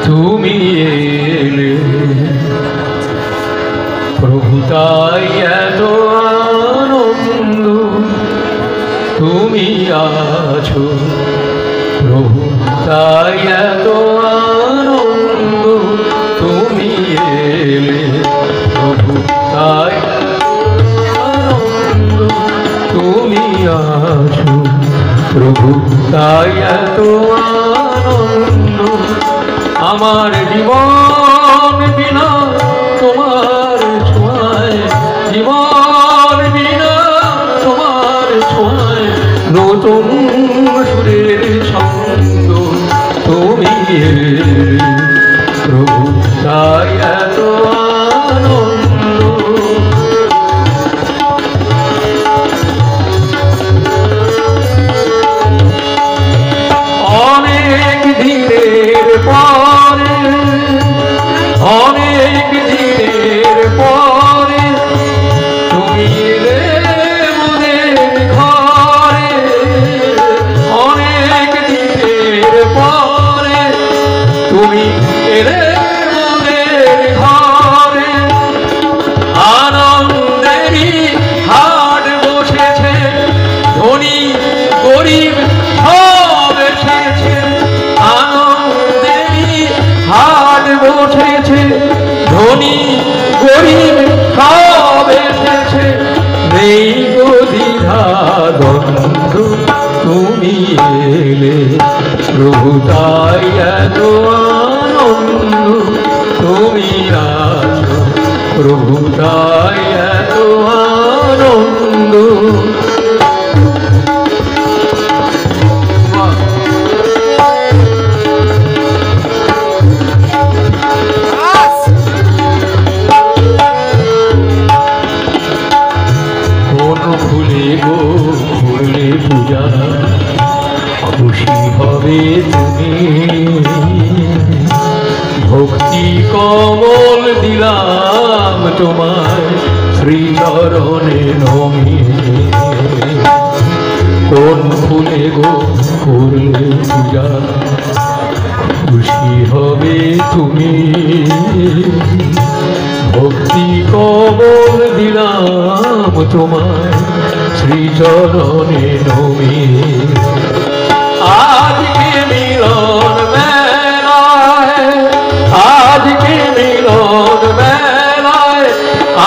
তুমি এলে প্রভু তাই এত আনন্দ তুমি আছো প্রভু তাই এত আনন্দ তুমি এলে প্রভু তাই আনন্দ তুমি আছো প্রভু তাই এত আনন্দ আমার জীবন বিনা তোমার ছোঁয়ায় জীবন বিনা তোমার ছোঁয়ায় নতুন সুরের ছন্দ তুমি প্রভু তাই এত আনন্দ অনেক দিনের পরে অনেক দিনের পরে তুমি এলে মোদের ঘরে অনেক দিনের পরে তুমি এলে মোদের ঘরে আনন্দেরই হাট বসেছে ধনী গরিব সব এসেছে আনন্দেরই হাট বসেছে ধনী গরিব সব এসেছে নেই গো দ্বিধা দ্বন্দ্ব তুমি এলে প্রভু তাই এত আনন্দ তুমি আছো প্রভু তাই এত আনন্দ ফুলে গো ফুলে পূজা খুশি হবে তুমি ভক্তি কমল দিলাম তোমার শ্রীচরণে নমিয়ে কোন ফুলে গো ফুলে পূজা খুশি হবে তুমি ভক্তি কমল দিলাম তোমার শ্রীচরণে নমিয়ে আজকে মিলন মেলায় আজকে মিলন মেলায়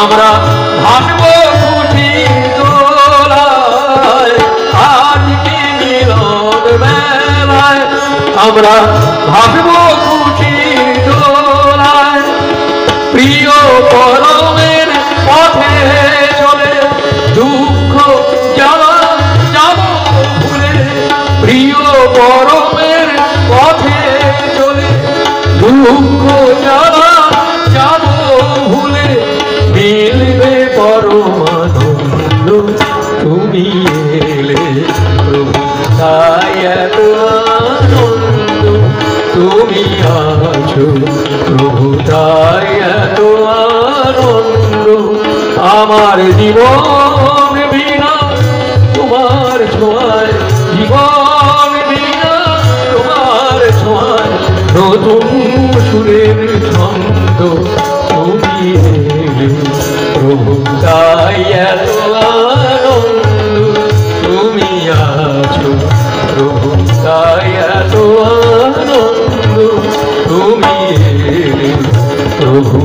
আমরা ভাসব খুশি দোলায় আজকে মিলন মেলায় আমরা ভাসব খুশি দোলায় প্রিয় পরমের পথে চলে দুঃখ জ্বালা যাব ভুলে প্রিয় পরমের পথে চলে দুঃখ জ্বালা যাব ভুলে মিলবে পরমানন্দ তুমি এলে প্রভু তাই এত আনন্দ তুমি আছো প্রভু তাই এত আনন্দ আমার জীবন বিনা তোমার ছোঁয়ায় জীবন বিনা তোমার ছোঁয়ায় নতুন সুরের ছন্দ তুমি এলে প্রভু তাই এত আনন্দ তুমি আছো প্রভু তাই এত আনন্দ তুমি এলে প্রভু